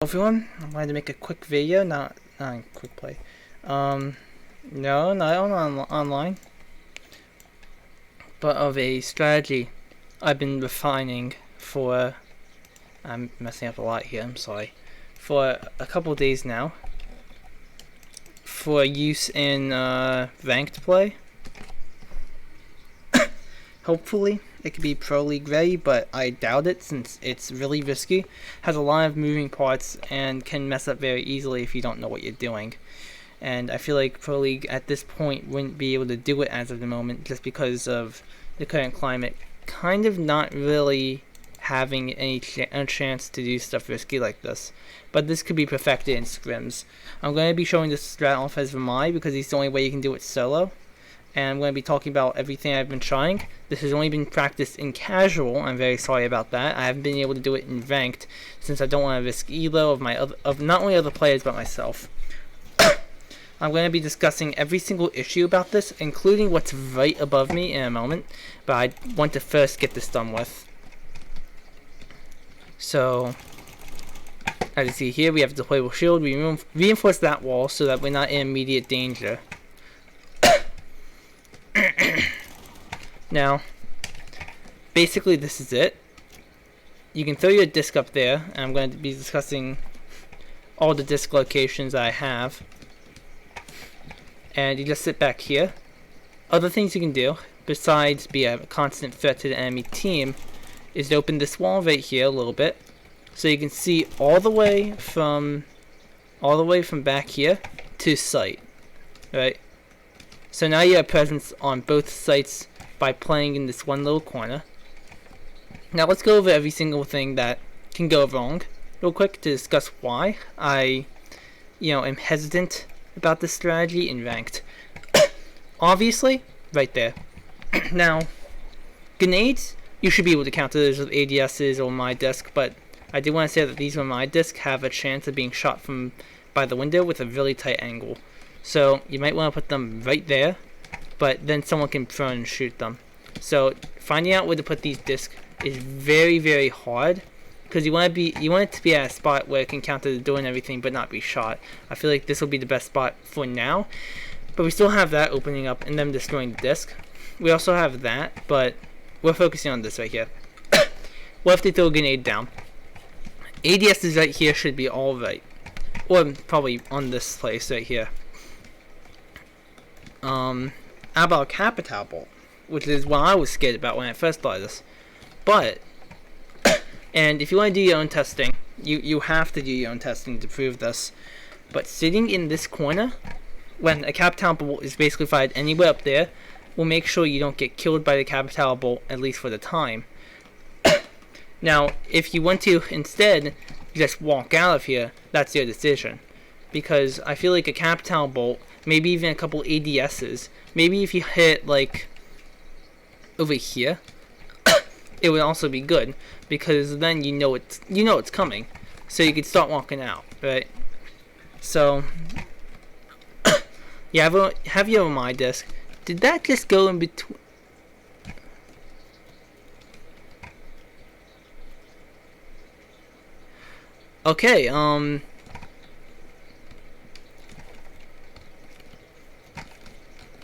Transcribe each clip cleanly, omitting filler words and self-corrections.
Everyone, I wanted to make a quick video, not a quick play. No, not online, but of a strategy I've been refining for. I'm messing up a lot here. I'm sorry. For a couple of days now, for use in ranked play. Hopefully, it could be Pro League ready, but I doubt it since it's really risky, has a lot of moving parts, and can mess up very easily if you don't know what you're doing. And I feel like Pro League at this point wouldn't be able to do it as of the moment just because of the current climate kind of not really having any chance to do stuff risky like this. But this could be perfected in scrims. I'm going to be showing this strat off as Ramai because it's the only way you can do it solo. And I'm going to be talking about everything I've been trying. This has only been practiced in casual. I'm very sorry about that. I haven't been able to do it in ranked since I don't want to risk elo of not only other players but myself. I'm going to be discussing every single issue about this, including what's right above me in a moment. But I want to first get this done with. So, as you see here, we have a deployable shield. We reinforce that wall so that we're not in immediate danger. Now, basically this is it. You can throw your disc up there, and I'm going to be discussing all the disc locations I have. And you just sit back here. Other things you can do, besides be a constant threat to the enemy team, is to open this wall right here a little bit, so you can see all the way from back here to site, right? So now you have presence on both sites by playing in this one little corner. Now let's go over every single thing that can go wrong real quick to discuss why I am hesitant about this strategy in ranked. Obviously, right there. Now, grenades, you should be able to counter those with ADSs or my disc, but I do want to say that these on my disc have a chance of being shot from by the window with a really tight angle. So you might want to put them right there, but then someone can prone and shoot them. So finding out where to put these discs is very, very hard because you want it to be at a spot where it can counter the door and everything, but not be shot. I feel like this will be the best spot for now, but we still have that opening up and them destroying the disc. We also have that, but we're focusing on this right here. We'll have to throw a grenade down. ADSs right here should be all right, or probably on this place right here. How about Capital Bolt, which is what I was scared about when I first started this. But, and if you want to do your own testing, you have to do your own testing to prove this. But sitting in this corner, when a Capital Bolt is basically fired anywhere up there, will make sure you don't get killed by the Capital Bolt, at least for the time. Now, if you want to instead just walk out of here, that's your decision. Because I feel like a Capital Bolt, maybe even a couple ADSs, maybe if you hit like over here, it would also be good because then you know it's coming, so you could start walking out, right? So yeah, have you on my disc? Did that just go in between? Okay,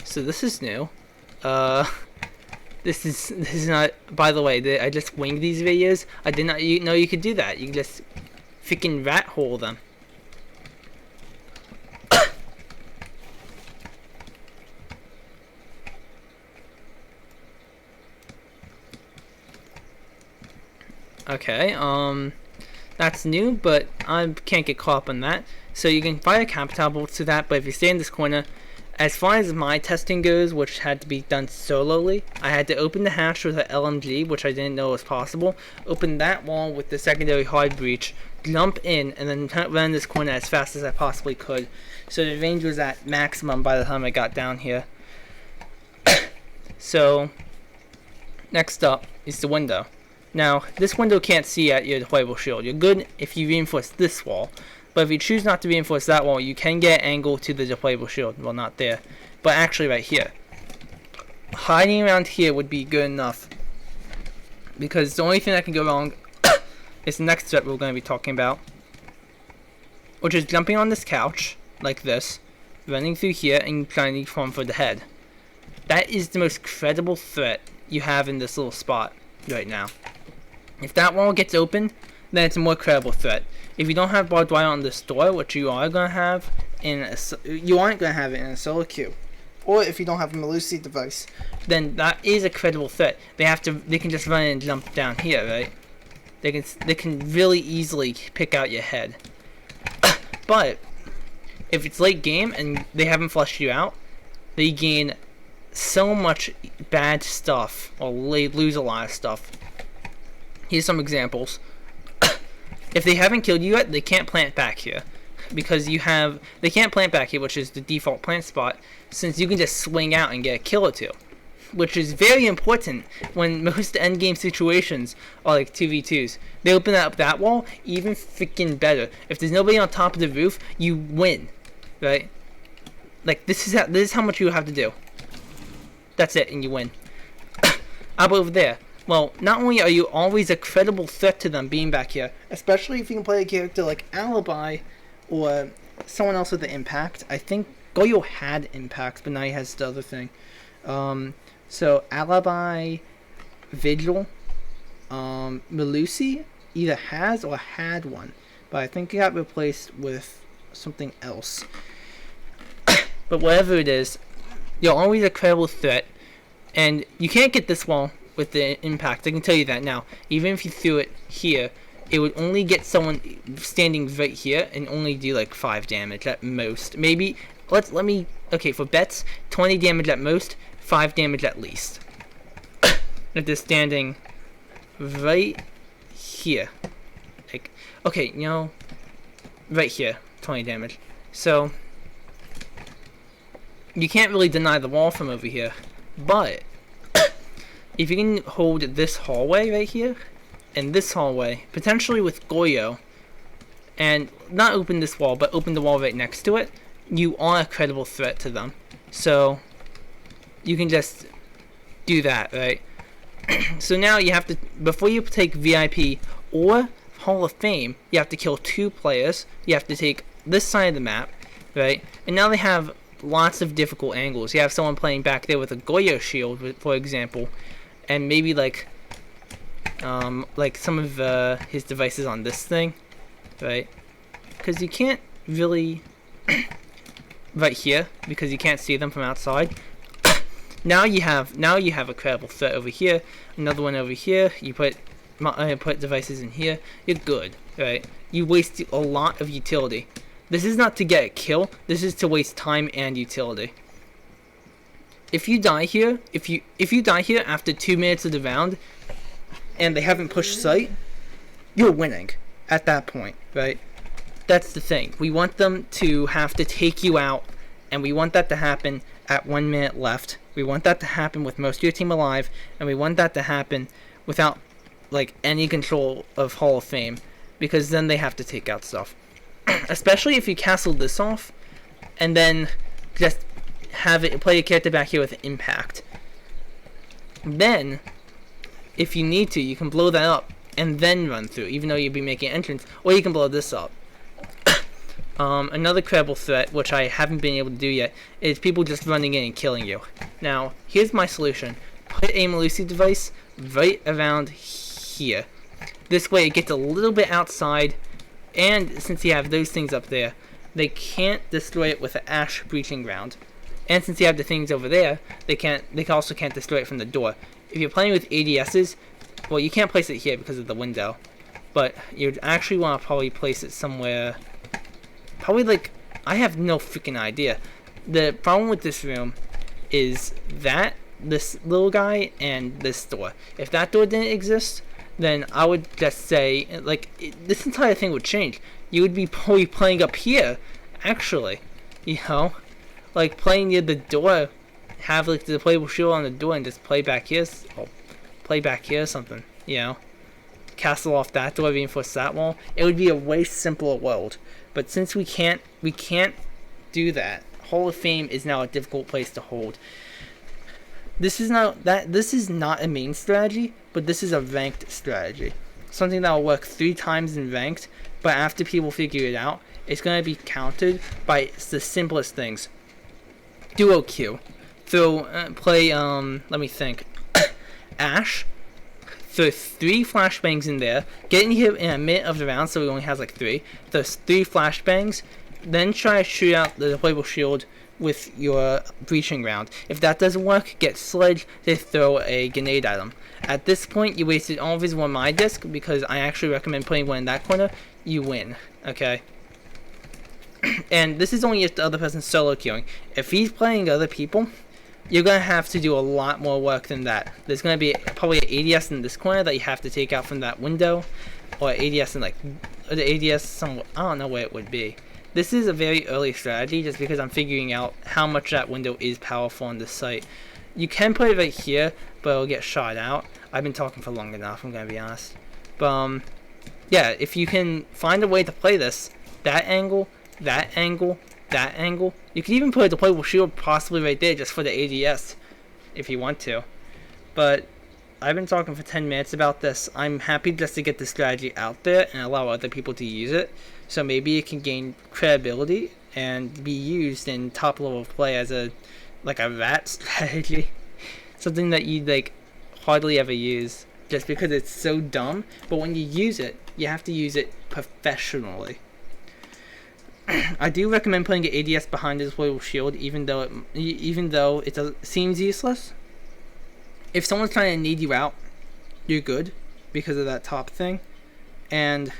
so this is new. This is not. By the way, I just winged these videos. I did not know you could do that. You can just freaking rat hole them. Okay, that's new, but I can't get caught up on that. So you can fire Capital Bolts to that, but if you stay in this corner, as far as my testing goes, which had to be done solely, I had to open the hatch with an LMG, which I didn't know was possible, open that wall with the secondary hard breach, jump in, and then run this corner as fast as I possibly could. So the range was at maximum by the time I got down here. So, next up is the window. Now, this window can't see at your deployable shield. You're good if you reinforce this wall. But if you choose not to reinforce that wall, you can get angle to the deployable shield. Well, not there, but actually right here. Hiding around here would be good enough. Because the only thing that can go wrong is the next step we're going to be talking about. which is jumping on this couch, like this, running through here, and trying to farm for the head. That is the most credible threat you have in this little spot right now. If that wall gets open, then it's a more credible threat. If you don't have barbed wire on this door, which you are gonna have you aren't gonna have it in a solo queue, or if you don't have a Melusi device, then that is a credible threat. They can just run and jump down here, right? They can really easily pick out your head. But if it's late game and they haven't flushed you out, they gain so much bad stuff, or they lose a lot of stuff. Here's some examples. If they haven't killed you yet, they can't plant back here. Because they can't plant back here, which is the default plant spot, since you can just swing out and get a kill or two. Which is very important when most endgame situations are like 2v2s. They open up that wall, even freaking better. If there's nobody on top of the roof, you win. Right? Like, this is how much you have to do. That's it, and you win. How about over there? Well, not only are you always a credible threat to them being back here, especially if you can play a character like Alibi or someone else with the impact. I think Goyo had impact, but now he has the other thing. So Alibi, Vigil, Melusi either has or had one, but I think it got replaced with something else. But whatever it is, you're always a credible threat, and you can't get this wall with the impact. I can tell you that now. Even if you threw it here, it would only get someone standing right here and only do like 5 damage at most. Maybe okay, for bets, 20 damage at most, 5 damage at least. If they're standing right here, like, okay, right here, 20 damage. So you can't really deny the wall from over here, but if you can hold this hallway right here, and this hallway, potentially with Goyo, and not open this wall, but open the wall right next to it, you are a credible threat to them. So you can just do that, right? So now you have to, before you take VIP or Hall of Fame, you have to kill 2 players. You have to take this side of the map, right? And now they have lots of difficult angles. You have someone playing back there with a Goyo shield, for example, and maybe like some of his devices on this thing, right? Because you can't really right here, because you can't see them from outside. now you have a credible threat over here, another one over here. You put devices in here, you're good, right? You waste a lot of utility. This is not to get a kill, this is to waste time and utility. If you die here, if you die here after 2 minutes of the round, and they haven't pushed sight, you're winning at that point, right? That's the thing. We want them to have to take you out, and we want that to happen at 1 minute left. We want that to happen with most of your team alive, and we want that to happen without like any control of Hall of Fame, because then they have to take out stuff. Especially if you castle this off, and then just have it play a character back here with impact. Then, if you need to, you can blow that up and then run through, even though you'd be making entrance, or you can blow this up. Another credible threat, which I haven't been able to do yet, is people just running in and killing you. Now, here's my solution. Put a Melusi device right around here. This way it gets a little bit outside, and since you have those things up there, they can't destroy it with an Ash Breaching Ground. And since you have the things over there, they also can't destroy it from the door. If you're playing with ADSs, well, you can't place it here because of the window, but you'd actually want to probably place it somewhere, probably like, I have no freaking idea. The problem with this room is that this little guy and this door. If that door didn't exist, then I would just say, like, this entire thing would change. You would be probably playing up here, actually, like playing near the door, have like the playable shield on the door and just play back here, or something, castle off that door, reinforce that wall. It would be a way simpler world. But since we can't do that, Hall of Fame is now a difficult place to hold. This is not a main strategy, but this is a ranked strategy. Something that will work 3 times in ranked but after people figure it out, it's going to be countered by the simplest things. Duo Q. Play, let me think. Ash. Throw 3 flashbangs in there. Get in here in a minute of the round, so he only has like 3. There's 3 flashbangs. Then try to shoot out the deployable shield with your breaching round. If that doesn't work, get Sledge to throw a grenade at him. At this point, you wasted all of his one my disc, because I actually recommend putting one in that corner. You win, okay? And this is only if the other person's solo queuing. If he's playing other people, you're going to have to do a lot more work than that. There's going to be probably an ADS in this corner that you have to take out from that window, or ADS in like, the ADS somewhere, I don't know where it would be. This is a very early strategy just because I'm figuring out how much that window is powerful on this site. You can put it right here, but it'll get shot out. I've been talking for long enough, I'm going to be honest. But yeah, if you can find a way to play this, that angle, that angle, that angle. You could even put a deployable shield possibly right there just for the ADS if you want to. But I've been talking for 10 minutes about this. I'm happy just to get the strategy out there and allow other people to use it. So maybe it can gain credibility and be used in top level play as a rat strategy. Something that you'd like hardly ever use just because it's so dumb. But when you use it, you have to use it professionally. I do recommend putting an ADS behind the deployable shield, even though it seems useless. If someone's trying to need you out, you're good because of that top thing. And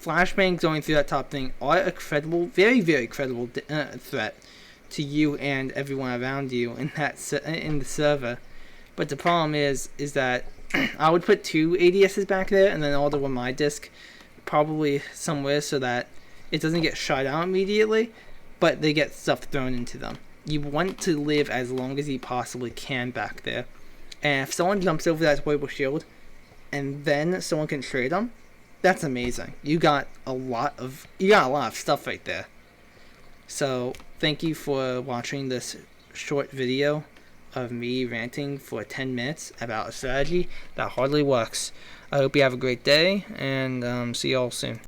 flashbangs going through that top thing are a credible, very, very credible threat to you and everyone around you in the server. But the problem is that I would put 2 ADSs back there and then order one my disc probably somewhere so that it doesn't get shot out immediately, but they get stuff thrown into them. You want to live as long as you possibly can back there. And if someone jumps over that deployable shield and then someone can trade them, that's amazing. You got a lot of stuff right there. So thank you for watching this short video of me ranting for 10 minutes about a strategy that hardly works. I hope you have a great day, and see you all soon.